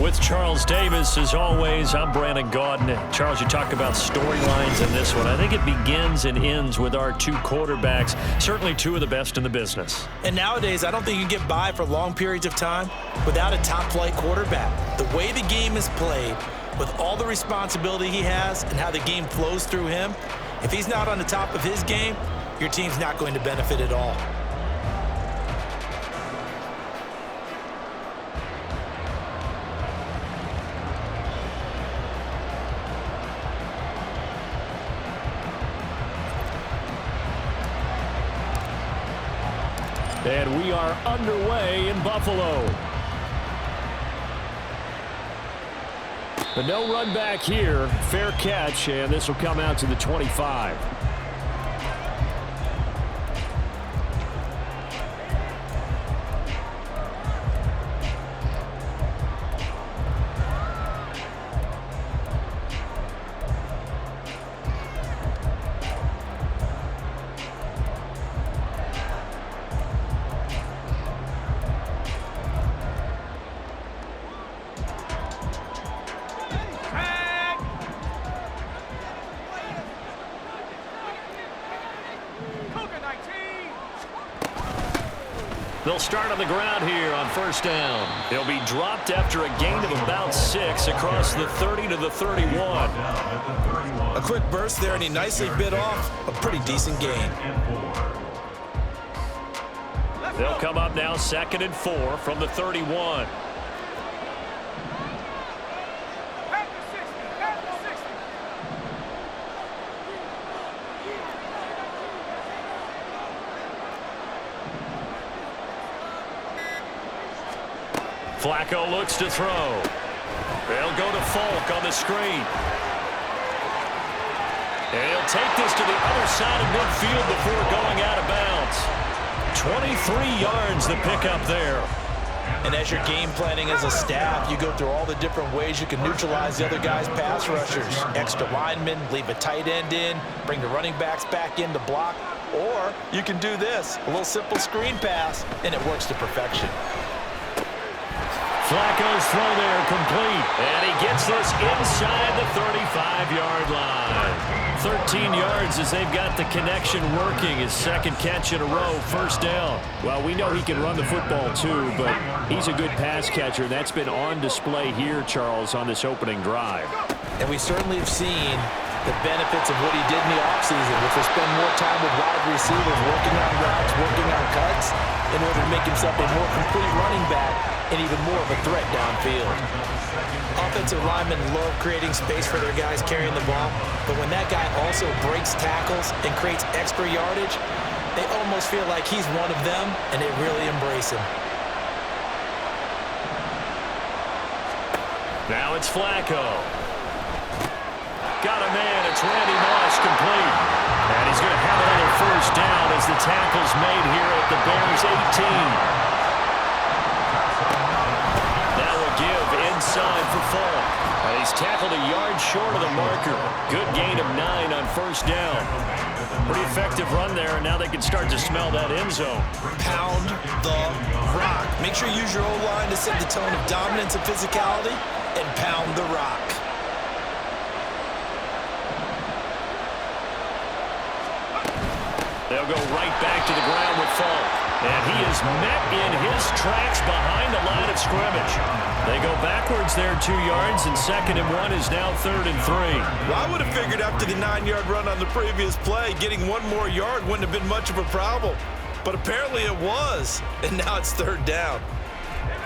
With Charles Davis, as always, I'm Brandon Gaudin. Charles, you talk about storylines in this one. I think it begins and ends with our two quarterbacks, certainly two of the best in the business. And nowadays, I don't think you can get by for long periods of time without a top-flight quarterback. The way the game is played, with all the responsibility he has and how the game flows through him, if he's not on the top of his game, your team's not going to benefit at all. And we are underway in Buffalo. But no run back here. Fair catch, and this will come out to the 25. They'll start on the ground here on first down. He'll be dropped after a gain of about 6 across the 30 to the 31. A quick burst there, and he nicely bit off a pretty decent gain. They'll come up now 2nd and 4 from the 31. Flacco looks to throw. They'll go to Falk on the screen. And he'll take this to the other side of midfield before going out of bounds. 23 yards the pickup there. And as you're game planning as a staff, you go through all the different ways you can neutralize the other guy's pass rushers. Extra linemen, leave a tight end in, bring the running backs back in to block. Or you can do this, a little simple screen pass, and it works to perfection. Flacco's throw there complete. And he gets this inside the 35-yard line. 13 yards as they've got the connection working. His second catch in a row, first down. Well, we know he can run the football too, but he's a good pass catcher. That's been on display here, Charles, on this opening drive. And we certainly have seen the benefits of what he did in the offseason, which was spend more time with wide receivers, working on routes, working on cuts, in order to make himself a more complete running back and even more of a threat downfield. Offensive linemen love creating space for their guys carrying the ball, but when that guy also breaks tackles and creates extra yardage, they almost feel like he's one of them, and they really embrace him. Now it's Flacco. Got a man. It's Randy Moss complete. And he's going to have another first down as the tackle's made here at the Bears 18. Now a give inside for Falk. And he's tackled a yard short of the marker. Good gain of 9 on first down. Pretty effective run there, and now they can start to smell that end zone. Pound the rock. Make sure you use your O-line to set the tone of dominance and physicality, and pound the rock. They'll go right back to the ground with Falk. And he is met in his tracks behind the line of scrimmage. They go backwards there 2 yards, and 2nd and 1 is now 3rd and 3. Well, I would have figured after the 9-yard run on the previous play, getting one more yard wouldn't have been much of a problem. But apparently it was, and now it's 3rd down.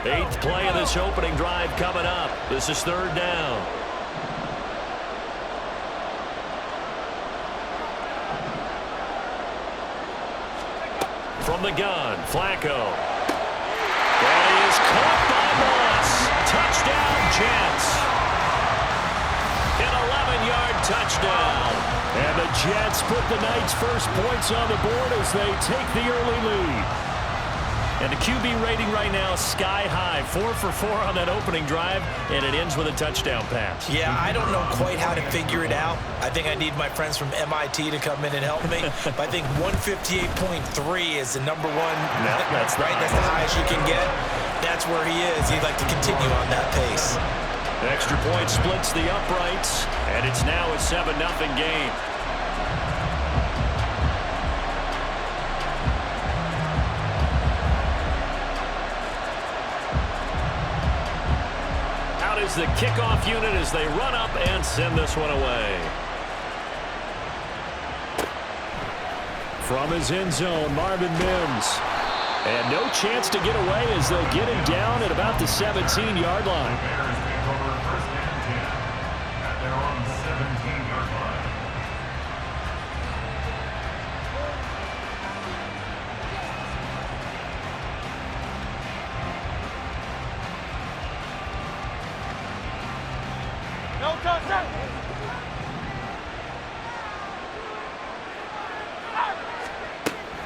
8th play of this opening drive coming up. This is 3rd down. From the gun, Flacco. And he is caught by Moss. Touchdown, Jets. An 11-yard touchdown. And the Jets put the Knights' first points on the board as they take the early lead. And the QB rating right now sky high. 4 for 4 on that opening drive, and it ends with a touchdown pass. Yeah, I don't know quite how to figure it out. I think I need my friends from MIT to come in and help me. But I think 158.3 is the number one. No, that's right. That's the highest you can get. That's where he is. He'd like to continue on that pace. Extra point splits the uprights, and it's now a 7-0 game. Is the kickoff unit as they run up and send this one away. From his end zone, Marvin Mims. And no chance to get away as they'll get him down at about the 17-yard line.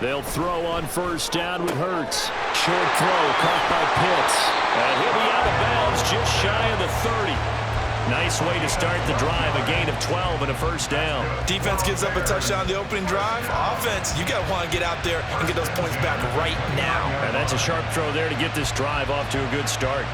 They'll throw on first down with Hurts. Short throw caught by Pitts. And he'll be out of bounds just shy of the 30. Nice way to start the drive. A gain of 12 and a first down. Defense gives up a touchdown on the opening drive. Offense, you got to want to get out there and get those points back right now. And that's a sharp throw there to get this drive off to a good start.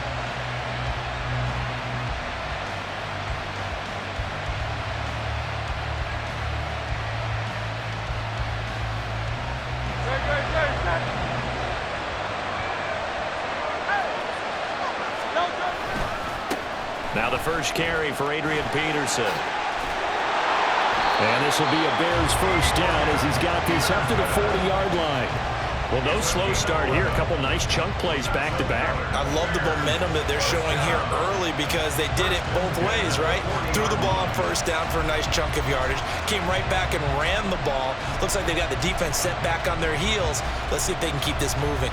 Now the first carry for Adrian Peterson. And this will be a Bears first down as he's got this up to the 40-yard line. Well, no slow start here. A couple nice chunk plays back-to-back. I love the momentum that they're showing here early because they did it both ways, right? Threw the ball on first down for a nice chunk of yardage. Came right back and ran the ball. Looks like they got the defense set back on their heels. Let's see if they can keep this moving.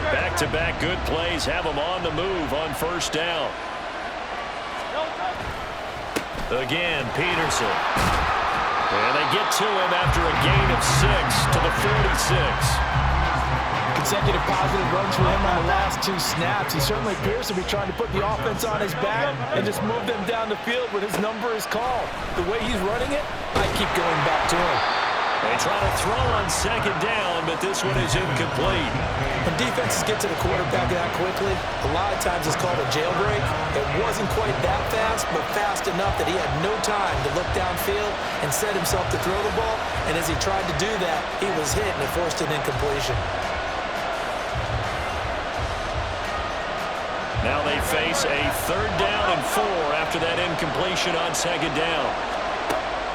Back-to-back good plays have them on the move on first down. Again, Peterson. And they get to him after a gain of 6 to the 46. Consecutive positive runs for him on the last 2 snaps. He certainly appears to be trying to put the offense on his back and just move them down the field when his number is called. The way he's running it, I keep going back to him. They try to throw on second down, but this one is incomplete. When defenses get to the quarterback that quickly, a lot of times it's called a jailbreak. It wasn't quite that fast, but fast enough that he had no time to look downfield and set himself to throw the ball. And as he tried to do that, he was hit and it forced an incompletion. Now they face a 3rd down and 4 after that incompletion on second down.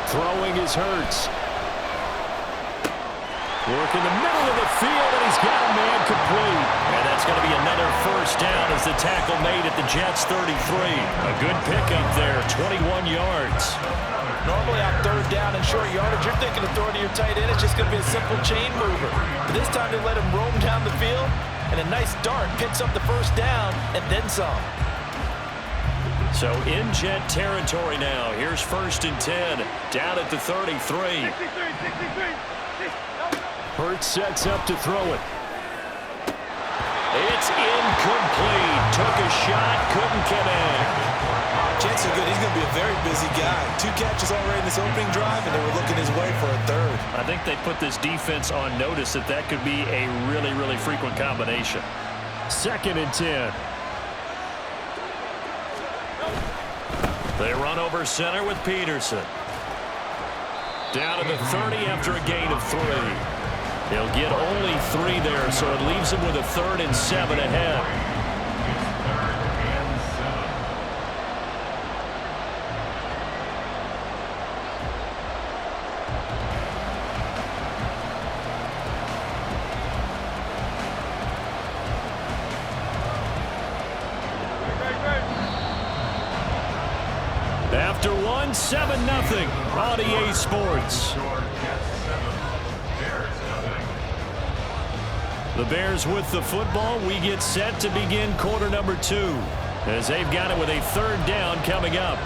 Throwing is Hurts. Work in the middle of the field, and he's got a man complete. And that's going to be another first down as the tackle made at the Jets' 33. A good pickup there, 21 yards. Normally on 3rd down and short yardage, you're thinking of throwing to your tight end. It's just going to be a simple chain mover. But this time they let him roam down the field. And a nice dart picks up the first down and then some. So in Jet territory now. Here's 1st and 10. Down at the 33. Hurts sets up to throw it. It's incomplete. Took a shot, couldn't connect. Jets are good. He's going to be a very busy guy. 2 catches already in this opening drive, and they were looking his way for a 3rd. I think they put this defense on notice that that could be a really, really frequent combination. 2nd and 10. They run over center with Peterson. Down to the 30 after a gain of 3. He'll get only 3 there, so it leaves him with a 3rd and 7 ahead. After 1, 7-0 on EA Sports. The Bears with the football. We get set to begin quarter number 2 as they've got it with a 3rd down coming up.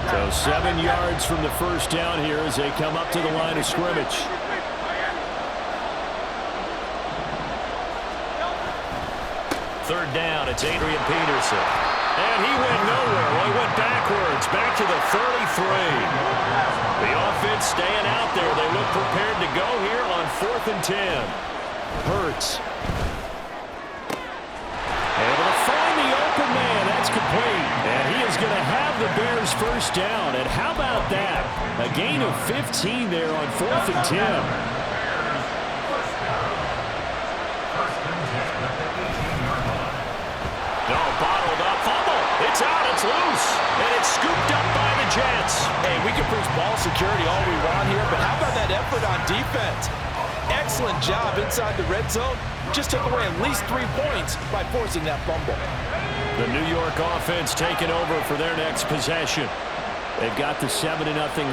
So 7 yards from the first down here as they come up to the line of scrimmage. Third down, it's Adrian Peterson. And he went nowhere. Well, he went backwards, back to the 33. The offense staying out there. They look prepared to go here on 4th and 10. Hurts. Able to find the open man. That's complete. And he is going to have the Bears first down. And how about that? A gain of 15 there on 4th and 10. Bottled up, fumble. It's out, it's loose, and it's scooped up by the Jets. Hey, we can preach ball security all we want here, but how about that effort on defense? Excellent job inside the red zone. Just took away at least 3 points by forcing that fumble. The New York offense taking over for their next possession. They've got the 7-0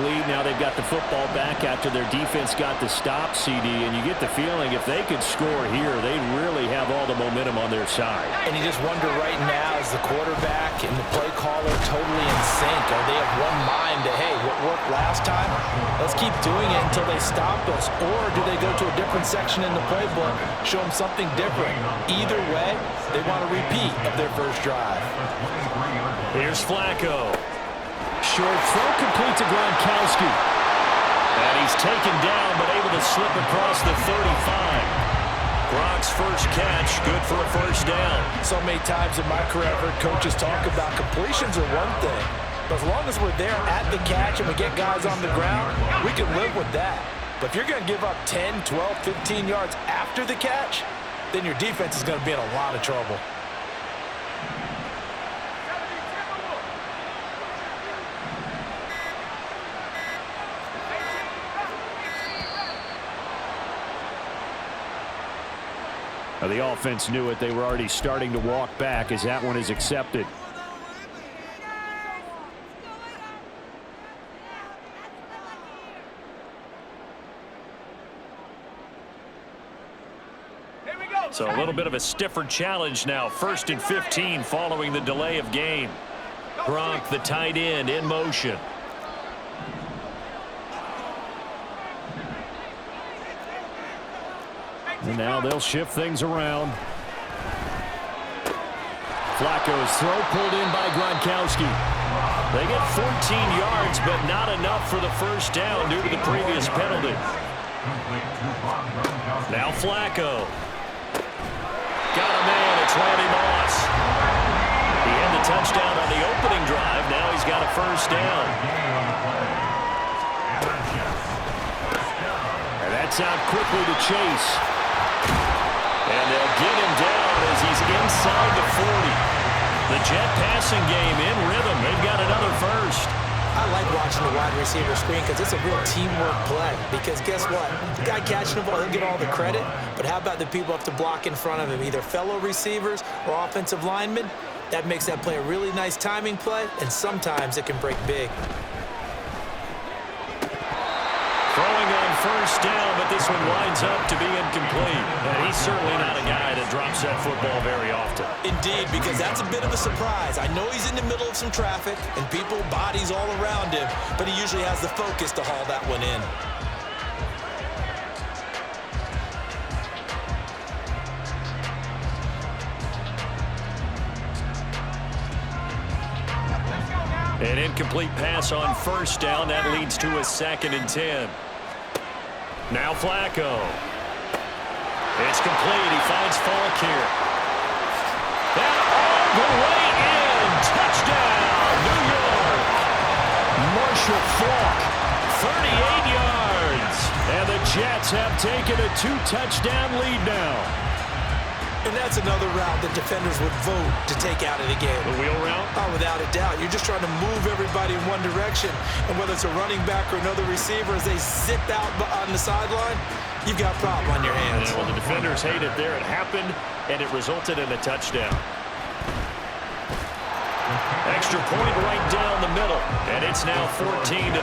lead. Now they've got the football back after their defense got the stop, CD. And you get the feeling if they could score here, they'd really have all the momentum on their side. And you just wonder right now, is the quarterback and the play caller totally in sync? Are they of one mind to, hey, what worked last time? Let's keep doing it until they stop us. Or do they go to a different section in the playbook, show them something different? Either way, they want a repeat of their first drive. Here's Flacco. Short throw complete to Gronkowski. And he's taken down but able to slip across the 35. Gronk's first catch, good for a first down. So many times in my career I've heard coaches talk about completions are one thing. But as long as we're there at the catch and we get guys on the ground, we can live with that. But if you're going to give up 10, 12, 15 yards after the catch, then your defense is going to be in a lot of trouble. The offense knew it. They were already starting to walk back as that one is accepted. So a little bit of a stiffer challenge now. 1st and 15 following the delay of game. Gronk, the tight end, in motion. And now they'll shift things around. Flacco's throw pulled in by Gronkowski. They get 14 yards, but not enough for the first down due to the previous penalty. Now Flacco. Got a man. It's Randy Moss. He had the touchdown on the opening drive. Now he's got a first down. And that's out quickly to Chase. And they'll get him down as he's inside the 40. The Jet passing game in rhythm. They've got another first. I like watching the wide receiver screen because it's a real teamwork play. Because guess what? The guy catching the ball, he'll get all the credit. But how about the people up to block in front of him, either fellow receivers or offensive linemen? That makes that play a really nice timing play, and sometimes it can break big. Throwing on first down, but this one winds up to be incomplete. And he's certainly not a guy that drops that football very often. Indeed, because that's a bit of a surprise. I know he's in the middle of some traffic and people, bodies all around him, but he usually has the focus to haul that one in. An incomplete pass on first down. That leads to a 2nd and 10. Now Flacco. It's complete. He finds Falk here. And all the way in. Touchdown, New York. Marshall Falk, 38 yards. And the Jets have taken a 2-touchdown lead now. And that's another route that defenders would vote to take out of the game. The wheel route? Oh, without a doubt. You're just trying to move everybody in one direction. And whether it's a running back or another receiver, as they zip out on the sideline, you've got a problem on your hands. Yeah, well, the defenders hate it there. It happened, and it resulted in a touchdown. Extra point right down the middle. And it's now 14-0.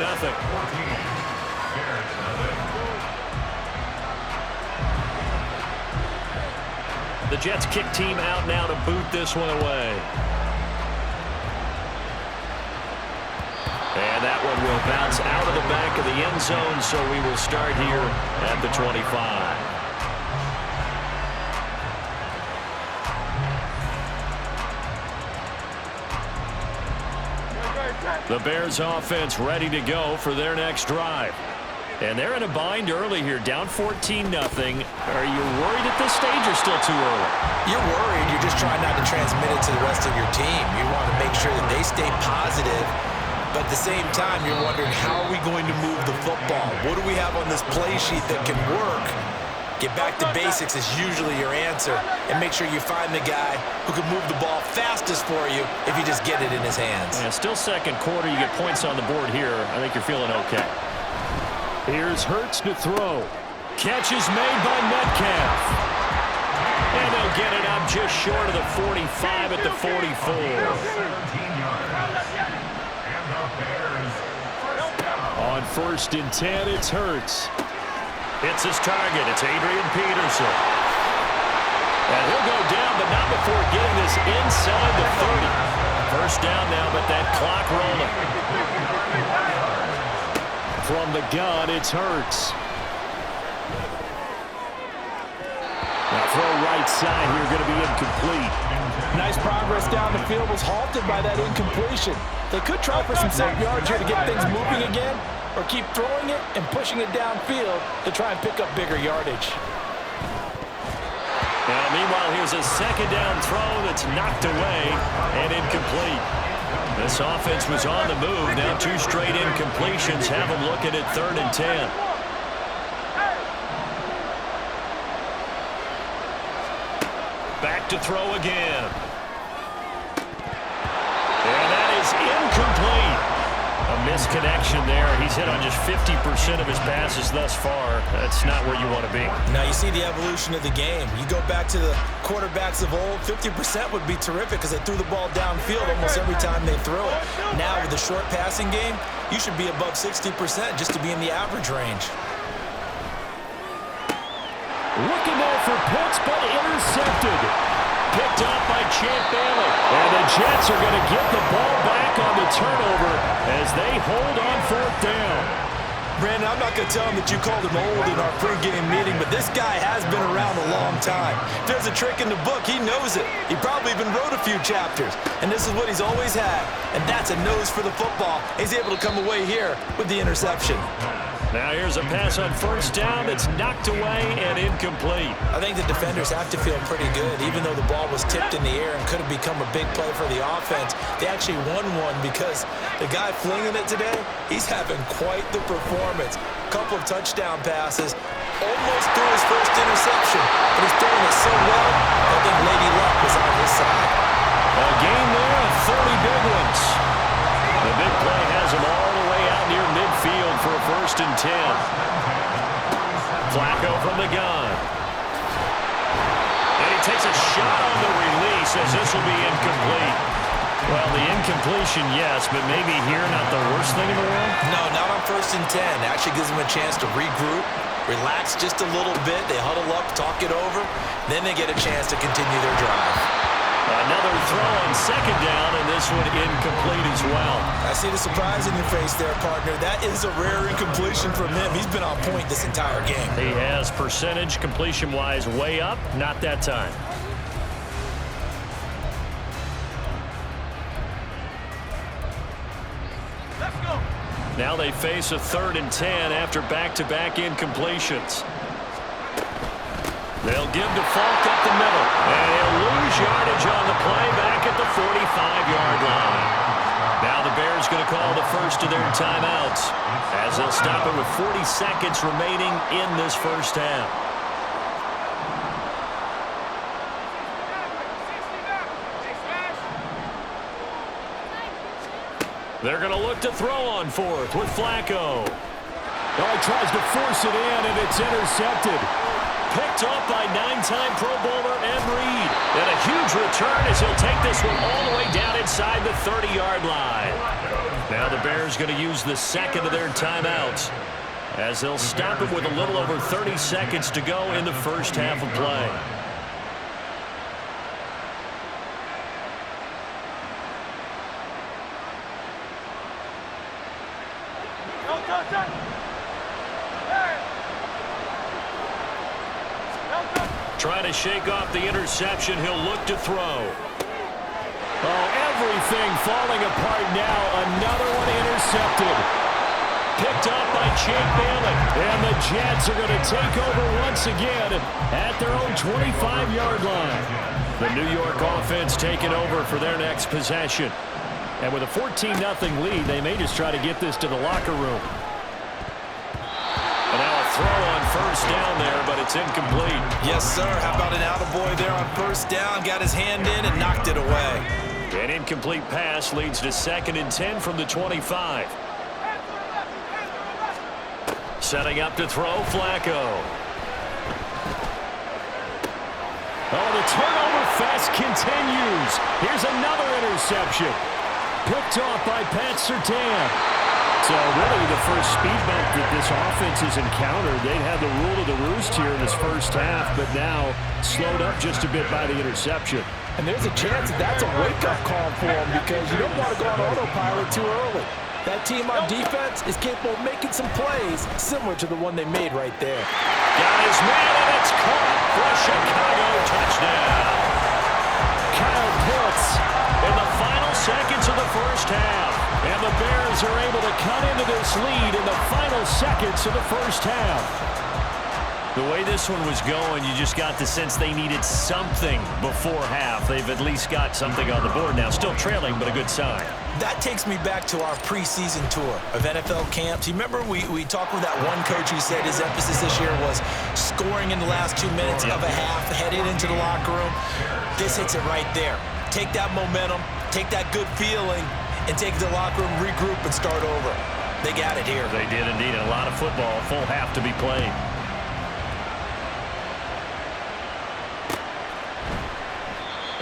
The Jets kick team out now to boot this one away. And that one will bounce out of the back of the end zone, so we will start here at the 25. The Bears offense ready to go for their next drive. And they're in a bind early here, down 14-0. Are you worried at this stage or still too early? You're worried. You're just trying not to transmit it to the rest of your team. You want to make sure that they stay positive. But at the same time, you're wondering, how are we going to move the football? What do we have on this play sheet that can work? Get back to basics is usually your answer. And make sure you find the guy who can move the ball fastest for you if you just get it in his hands. Yeah, still second quarter. You get points on the board here. I think you're feeling okay. Here's Hurts to throw. Catch is made by Metcalf. And they'll get it up just short of the 45 at the 44. On 1st and 10, it's Hurts. Hits his target. It's Adrian Peterson. And he'll go down, but not before getting this inside the 30. First down now, but that clock rolling. From the gun, it's Hurts. Now throw right side here, going to be incomplete. Nice progress down the field, was halted by that incompletion. They could try for some safe yards here to get things moving again, or keep throwing it and pushing it downfield to try and pick up bigger yardage. Now, meanwhile, here's a 2nd down throw that's knocked away and incomplete. This offense was on the move. Now 2 straight incompletions have them looking at 3rd and 10. Back to throw again. And that is incomplete. A misconnection there. He's hit on just 50% of his passes thus far. That's not where you want to be. Now you see the evolution of the game. You go back to the quarterbacks of old, 50% would be terrific because they threw the ball downfield almost every time they threw it. Now with the short passing game, you should be above 60% just to be in the average range. Looking there for Pitts, but intercepted. Picked up by Champ Bailey. And the Jets are going to get the ball back on the turnover as they hold on fourth down. Brandon, I'm not going to tell him that you called him old in our pregame meeting, but this guy has been around a long time. If there's a trick in the book, he knows it. He probably even wrote a few chapters. And this is what he's always had. And that's a nose for the football. He's able to come away here with the interception. Now here's a pass on first down that's knocked away and incomplete. I think the defenders have to feel pretty good. Even though the ball was tipped in the air and could have become a big play for the offense, they actually won one because the guy flinging it today, he's having quite the performance. Couple of touchdown passes, almost threw his first interception, but he's throwing it so well, I think Lady Luck was on his side. A game there of 30 big ones. The big play has him all the way out near midfield for a 1st and 10. Flacco from the gun. And he takes a shot on the release as this will be incomplete. Well, the incompletion, yes, but maybe here not the worst thing in the world? No, not on 1st and 10. Actually gives them a chance to regroup, relax just a little bit. They huddle up, talk it over. Then they get a chance to continue their drive. Another throw on 2nd down, and this one incomplete as well. I see the surprise in your face there, partner. That is a rare incompletion from him. He's been on point this entire game. He has percentage completion-wise way up, not that time. Let's go. Now they face a 3rd and 10 after back-to-back incompletions. They'll give to Falk up the middle. And he'll lose yardage on the play back at the 45-yard line. Now the Bears going to call the first of their timeouts as they'll stop it with 40 seconds remaining in this first half. They're going to look to throw on 4th with Flacco. Oh, he tries to force it in, and it's intercepted. Picked up by 9-time Pro Bowler Ed Reed. And a huge return as he'll take this one all the way down inside the 30-yard line. Now the Bears going to use the second of their timeouts as they'll stop it with a little over 30 seconds to go in the first half of play. Trying to shake off the interception. He'll look to throw. Oh, everything falling apart now. Another one intercepted. Picked up by Champ Bailey. And the Jets are going to take over once again at their own 25-yard line. The New York offense taking over for their next possession. And with a 14-0 lead, they may just try to get this to the locker room. And now a throw on first down there, but it's incomplete. Yes, sir. How about an attaboy there on first down? Got his hand in and knocked it away. An incomplete pass leads to 2nd and 10 from the 25. Setting up to throw, Flacco. Oh, the turnover fest continues. Here's another interception. Picked off by Pat Surtain. So really the first speed bump that this offense has encountered. They'd had the rule of the roost here in this first half, but now slowed up just a bit by the interception. And there's a chance that that's a wake-up call for them because you don't want to go on autopilot too early. That team on defense is capable of making some plays similar to the one they made right there. Got his man, and it's caught for a Chicago touchdown. Kyle Pitts in the final seconds of the first half. And the Bears are able to cut into this lead in the final seconds of the first half. The way this one was going, you just got the sense they needed something before half. They've at least got something on the board now. Still trailing, but a good sign. That takes me back to our preseason tour of NFL camps. You remember we talked with that one coach who said his emphasis this year was scoring in the last 2 minutes of a half, headed into the locker room. This hits it right there. Take that momentum, take that good feeling, and take it to the locker room, regroup, and start over. They got it here. They did indeed. A lot of football, full half to be played.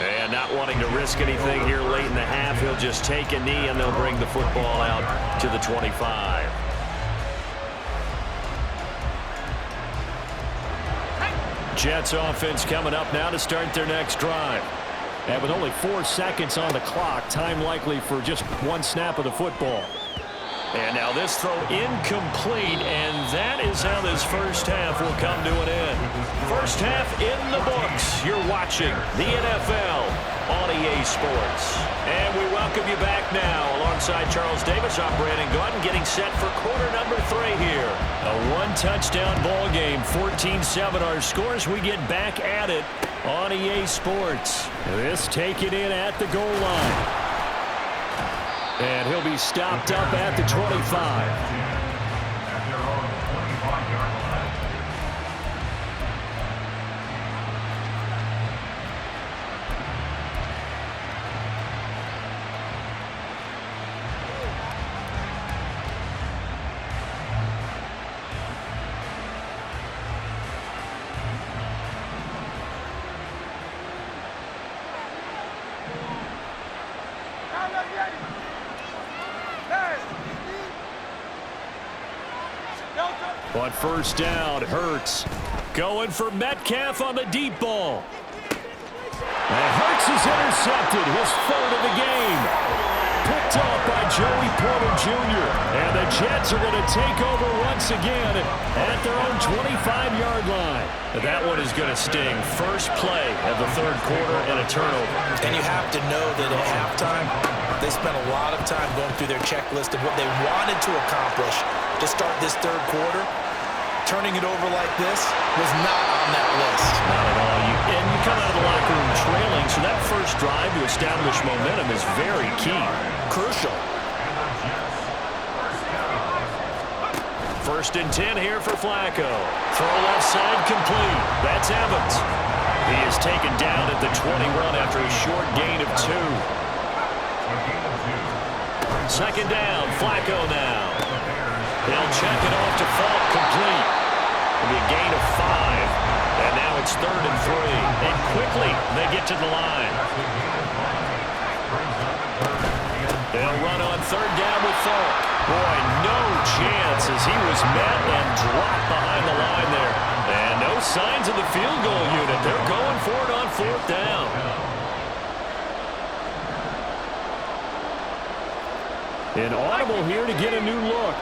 And not wanting to risk anything here late in the half, he'll just take a knee, and they'll bring the football out to the 25. Jets offense coming up now to start their next drive. And with only 4 seconds on the clock, time likely for just one snap of the football. And now this throw incomplete, and that is how this first half will come to an end. First half in the books. You're watching the NFL on EA Sports. And we welcome you back now. Alongside Charles Davis, I'm Brandon Gordon, getting set for quarter number 3 here. A one-touchdown ball game, 14-7 our scores. We get back at it on EA Sports. This taken in at the goal line. And he'll be stopped up at the 25. On first down, Hurts going for Metcalf on the deep ball. And Hurts is intercepted, his 3rd of the game. Picked off by Joey Porter Jr. And the Jets are going to take over once again at their own 25-yard line. That one is going to sting. First play of the 3rd quarter and a turnover. And you have to know that at halftime, they spent a lot of time going through their checklist of what they wanted to accomplish to start this 3rd quarter. Turning it over like this was not on that list. Not at all. And you come out of the locker room trailing, so that first drive to establish momentum is very key. Crucial. 1st and 10 here for Flacco. Throw left side complete. That's Evans. He is taken down at the 21 after a short gain of 2. 2nd down, Flacco now. They'll check it off to Falk, complete. It'll be a gain of 5. And now it's 3rd and 3. And quickly, they get to the line. They'll run on 3rd down with Falk. Boy, no chance as he was met and dropped behind the line there. And no signs of the field goal unit. They're going for it on 4th down. An audible here to get a new look.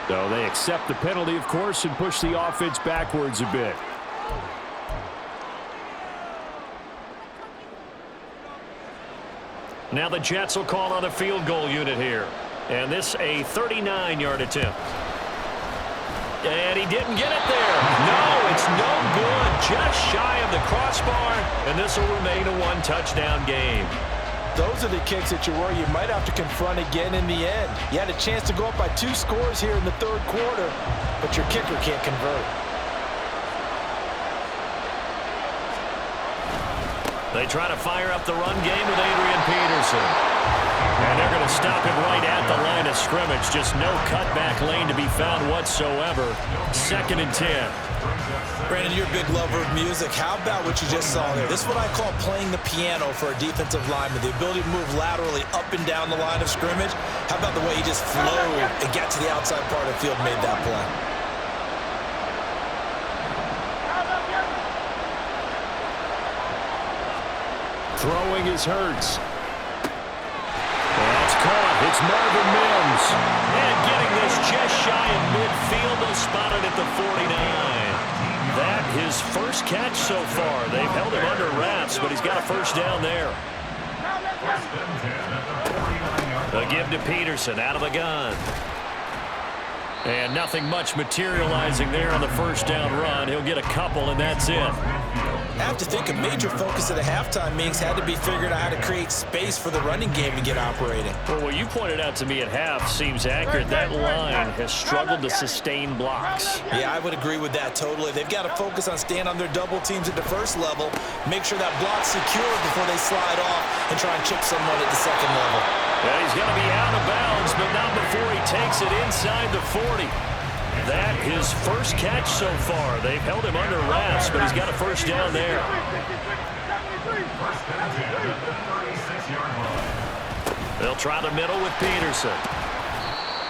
So they accept the penalty, of course, and push the offense backwards a bit. Now the Jets will call on a field goal unit here. And this a 39-yard attempt. And he didn't get it there. No, it's no good. Just shy of the crossbar. And this will remain a one-touchdown game. Those are the kicks that you worry you might have to confront again in the end. You had a chance to go up by 2 scores here in the 3rd quarter, but your kicker can't convert. They try to fire up the run game with Adrian Peterson. And they're going to stop him right at the line of scrimmage. Just no cutback lane to be found whatsoever. 2nd and 10. Brandon, you're a big lover of music. How about what you just saw there? This is what I call playing the piano for a defensive lineman. The ability to move laterally up and down the line of scrimmage. How about the way he just flowed and got to the outside part of the field and made that play? Throwing is Hurts. That's caught. It's Marvin Mims. And getting this just shy of midfield. They'll spot it at the 49. That his first catch so far. They've held him under wraps, but he's got a first down there. A give to Peterson out of the gun. And nothing much materializing there on the first down run. He'll get a couple, and that's it. I have to think a major focus of the halftime meetings had to be figuring out how to create space for the running game to get operating. Well, what you pointed out to me at half seems accurate. That line has struggled to sustain blocks. Yeah, I would agree with that totally. They've got to focus on staying on their double teams at the first level, make sure that block's secure before they slide off and try and chip someone at the second level. Yeah, he's going to be out of bounds, but not before he takes it inside the 40. That his first catch so far. They've held him under wraps, but he's got a first down there. They'll try the middle with Peterson.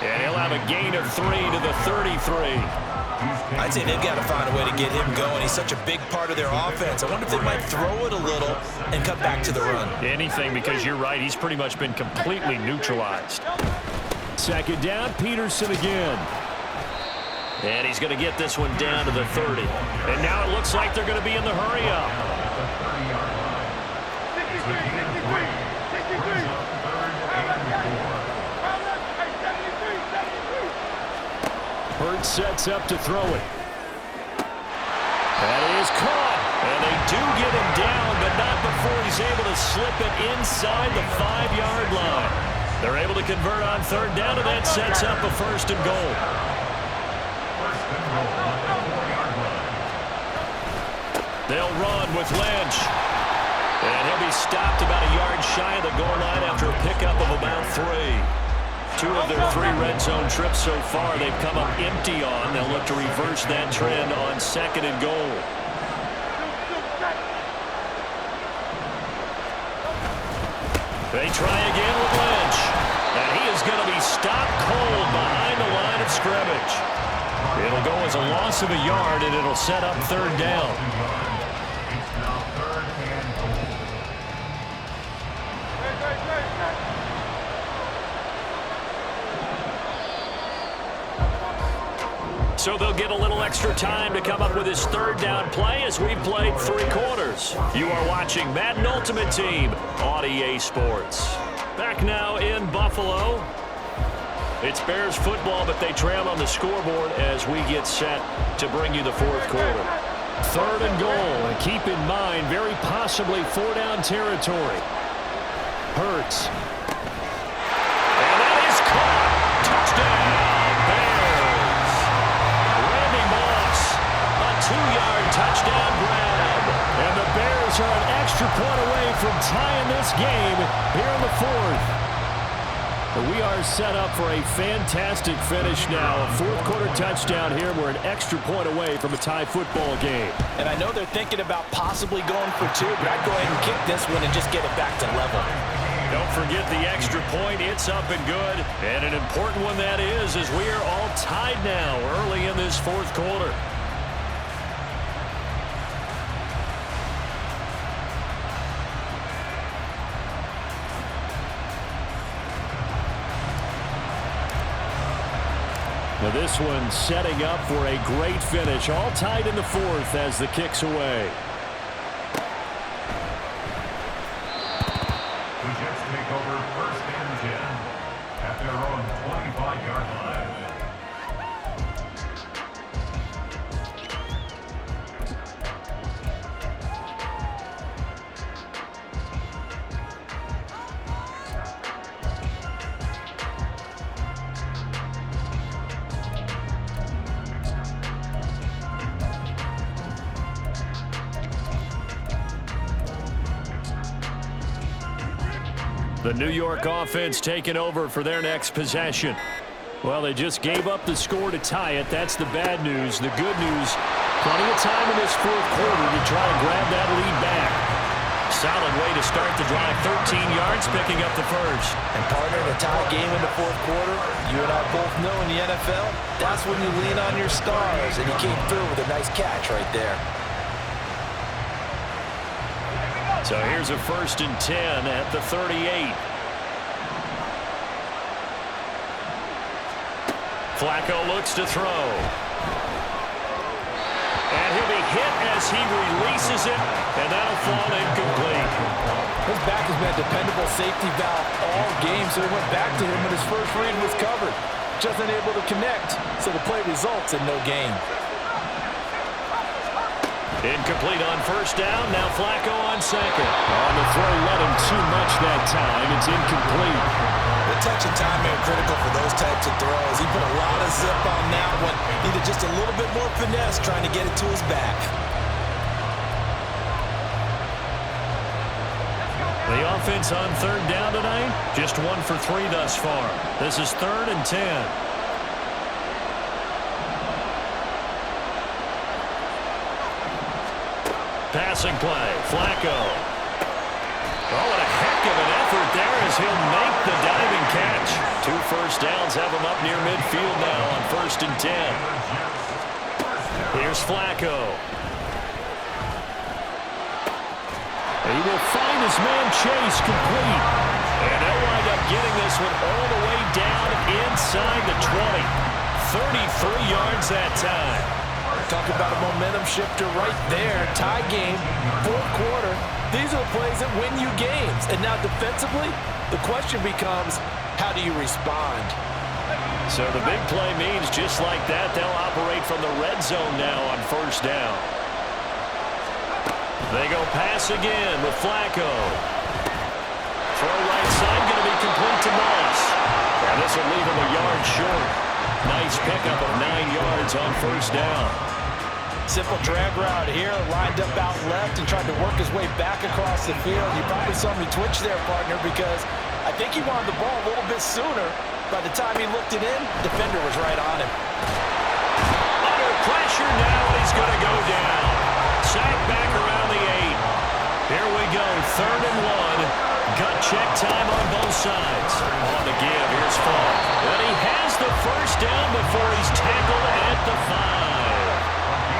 And he'll have a gain of 3 to the 33. I'd say they've got to find a way to get him going. He's such a big part of their offense. I wonder if they might throw it a little and cut back to the run. Anything, because you're right. He's pretty much been completely neutralized. Second down, Peterson again. And he's going to get this one down to the 30. And now it looks like they're going to be in the hurry-up. Hurts sets up to throw it. That is caught. And they do get him down, but not before he's able to slip it inside the 5-yard line. They're able to convert on third down, and that sets up a first and goal. They'll run with Lynch. And he'll be stopped about a yard shy of the goal line after a pickup of about 3. 2 of their 3 red zone trips so far they've come up empty on. They'll look to reverse that trend on second and goal. They try again with Lynch. And he is going to be stopped cold behind the line of scrimmage. It'll go as a loss of a yard, and it'll set up third down. So they'll get a little extra time to come up with his third down play as we've played 3 quarters. You are watching Madden Ultimate Team on EA Sports. Back now in Buffalo. It's Bears football, but they trail on the scoreboard as we get set to bring you the 4th quarter. Third and goal, and keep in mind, very possibly 4-down territory. Hurts. And that is caught. Touchdown, Bears. Randy Moss, a 2-yard touchdown grab. And the Bears are an extra point away from tying this game here in the 4th. We are set up for a fantastic finish now. A 4th quarter touchdown here. We're an extra point away from a tie football game. And I know they're thinking about possibly going for 2, but I'd go ahead and kick this one and just get it back to level. Don't forget the extra point. It's up and good. And an important one that is, as we are all tied now early in this 4th quarter. Now this one setting up for a great finish. All tied in the 4th as the kick's away. The Jets take over 1st and 10 at their own 25-yard line. The New York offense taking over for their next possession. Well, they just gave up the score to tie it. That's the bad news. The good news, plenty of time in this 4th quarter to try and grab that lead back. Solid way to start the drive. 13 yards, picking up the first. And partner, in a tie game in the 4th quarter, you and I both know in the NFL, that's when you lean on your stars, and he came through with a nice catch right there. So here's a 1st and 10 at the 38. Flacco looks to throw. And he'll be hit as he releases it, and that'll fall incomplete. His back has been a dependable safety valve all game, so he went back to him when his first read was covered. Just unable to connect, so the play results in no gain. Incomplete on first down. Now Flacco on second. On the throw, let him too much that time. It's incomplete. The touch and timing are critical for those types of throws. He put a lot of zip on that one. Needed just a little bit more finesse trying to get it to his back. The offense on third down tonight, just 1 for 3 thus far. This is 3rd and 10. Passing play, Flacco. Oh, what a heck of an effort there as he'll make the diving catch. 2 first downs have him up near midfield now on 1st and 10. Here's Flacco. He will find his man Chase complete. And they'll wind up getting this one all the way down inside the 20. 33 yards that time. Talk about a momentum shifter right there. Tie game, 4th quarter. These are the plays that win you games. And now defensively, the question becomes, how do you respond? So the big play means just like that, they'll operate from the red zone now on first down. They go pass again with Flacco. Throw right side, going to be complete to Moss. And this will leave him a yard short. Nice pickup of 9 yards on first down. Simple drag route here, lined up out left and tried to work his way back across the field. You probably saw me twitch there, partner, because I think he wanted the ball a little bit sooner. By the time he looked it in, defender was right on him. Under pressure now, and he's going to go down. Sack back around the 8. Here we go, 3rd and 1. Gut check time on both sides. On the give, here's Falk. And he has the first down before he's tackled at the 5.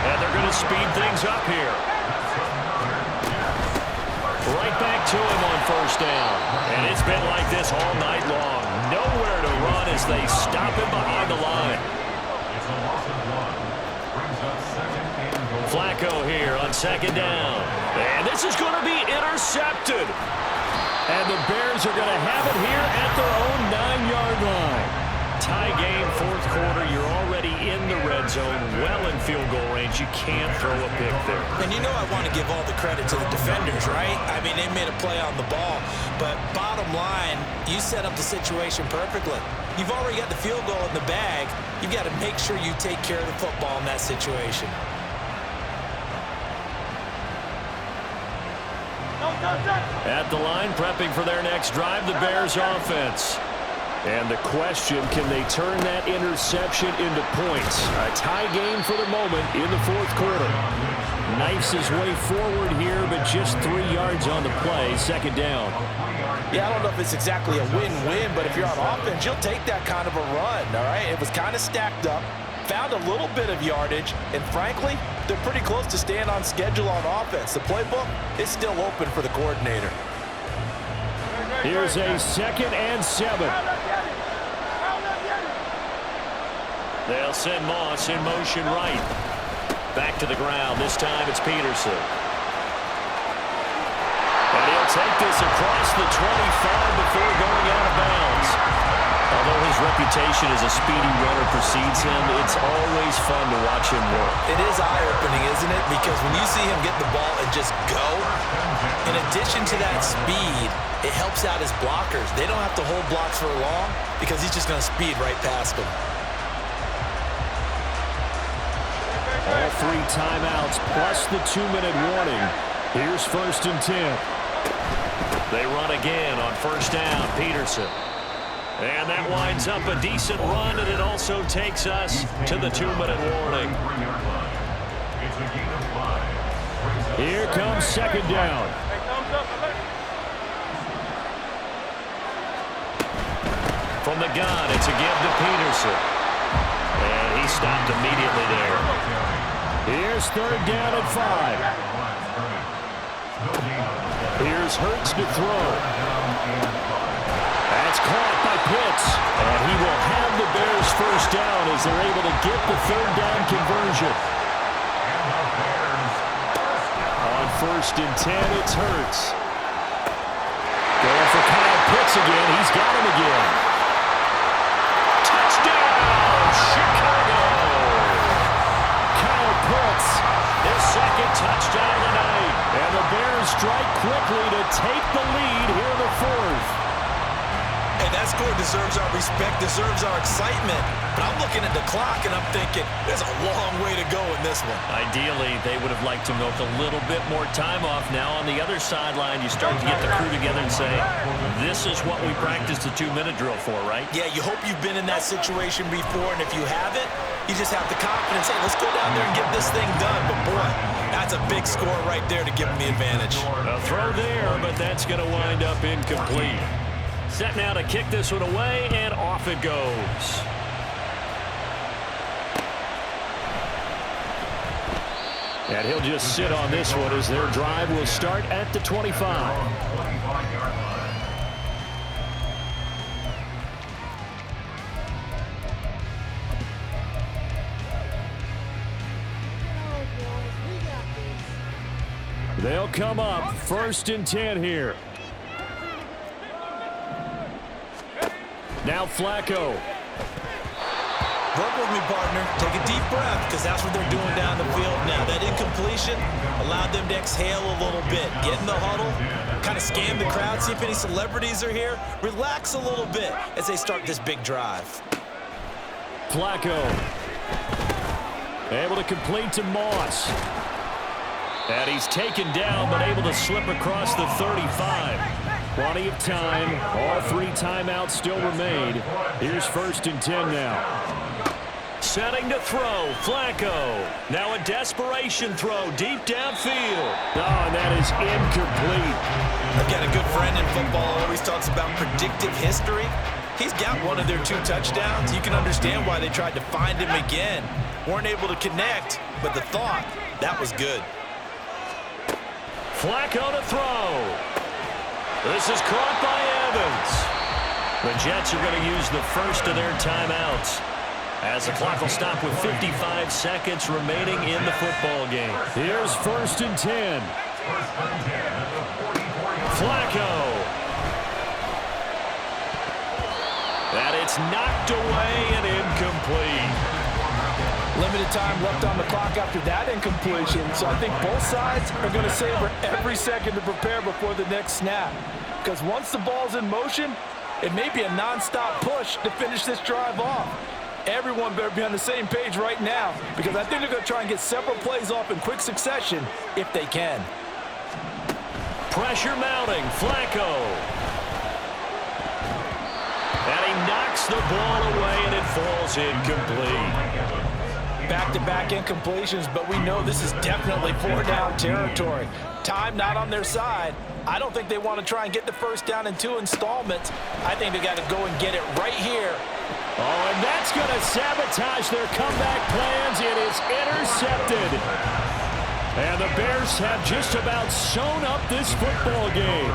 And they're going to speed things up here. Right back to him on first down. And it's been like this all night long. Nowhere to run as they stop him behind the line. It's a loss of 1. Brings up 2nd and goal. Flacco here on 2nd down. And this is going to be intercepted. And the Bears are going to have it here at their own 9-yard line. Tie game, 4th quarter. You're already in the red zone, well in field goal range. You can't throw a pick there. And you know I want to give all the credit to the defenders, right? I mean, they made a play on the ball. But bottom line, you set up the situation perfectly. You've already got the field goal in the bag. You've got to make sure you take care of the football in that situation. At the line, prepping for their next drive, the Bears offense. And the question, can they turn that interception into points? A tie game for the moment in the 4th quarter. Knifes his way forward here, but just 3 yards on the play, 2nd down. Yeah, I don't know if it's exactly a win-win, but if you're on offense, you'll take that kind of a run, all right? It was kind of stacked up, found a little bit of yardage, and frankly, they're pretty close to staying on schedule on offense. The playbook is still open for the coordinator. Here's a 2nd and 7. They'll send Moss in motion right. Back to the ground. This time it's Peterson. And he'll take this across the 25 before going out of bounds. Although his reputation as a speedy runner precedes him, it's always fun to watch him work. It is eye-opening, isn't it? Because when you see him get the ball and just go, in addition to that speed, it helps out his blockers. They don't have to hold blocks for long because he's just going to speed right past them. All 3 timeouts plus the 2-minute warning. Here's 1st and 10. They run again on first down. Peterson. And that winds up a decent run, and it also takes us to the 2-minute warning. Here comes 2nd down. From the gun, it's a give to Peterson. And he stopped immediately there. Here's 3rd down at 5. Here's Hurts to throw. That's caught by Pitts. And he will have the Bears first down as they're able to get the 3rd down conversion. 1st and 10, it's Hurts. Going for Kyle Pitts again. He's got him again. Touchdown, Chicago! Kyle Pitts, his 2nd touchdown of the night. And the Bears strike quickly to take the lead here in the 4th. And that score deserves our respect, deserves our excitement. But I'm looking at the clock, and I'm thinking, there's a long way to go in this one. Ideally, they would have liked to milk a little bit more time off. Now, on the other sideline, you start to get the crew together and say, this is what we practiced the 2-minute drill for, right? Yeah, you hope you've been in that situation before, and if you haven't, you just have the confidence, hey, let's go down there and get this thing done. But, boy, that's a big score right there to give them the advantage. A throw there, but that's going to wind up incomplete. Set now to kick this one away, and off it goes. And he'll just sit on this one as their drive will start at the 25. They'll come up 1st and 10 here. Now Flacco. Work with me, partner. Take a deep breath, because that's what they're doing down the field now. That incompletion allowed them to exhale a little bit. Get in the huddle, kind of scan the crowd, see if any celebrities are here. Relax a little bit as they start this big drive. Flacco. Able to complete to Moss. And he's taken down, but able to slip across the 35. Plenty of time. All 3 timeouts still remain. Here's 1st and 10 now. Setting to throw. Flacco. Now a desperation throw deep downfield. Oh, and that is incomplete. I've got a good friend in football always talks about predictive history. He's got one of their 2 touchdowns. You can understand why they tried to find him again. Weren't able to connect, but the thought, that was good. Flacco to throw. This is caught by Evans. The Jets are going to use the first of their timeouts as the clock will stop with 55 seconds remaining in the football game. Here's 1st and 10. Flacco. And it's knocked away and incomplete. Limited time left on the clock after that incompletion, so I think both sides are going to savor every second to prepare before the next snap. Because once the ball's in motion, it may be a non-stop push to finish this drive off. Everyone better be on the same page right now, because I think they're going to try and get several plays off in quick succession if they can. Pressure mounting. Flacco. And he knocks the ball away, and it falls incomplete. Back-to-back incompletions, but we know this is definitely 4-down territory. Time not on their side. I don't think they want to try and get the first down in 2 installments. I think they got to go and get it right here. Oh, and that's going to sabotage their comeback plans. It is intercepted. And the Bears have just about sewn up this football game.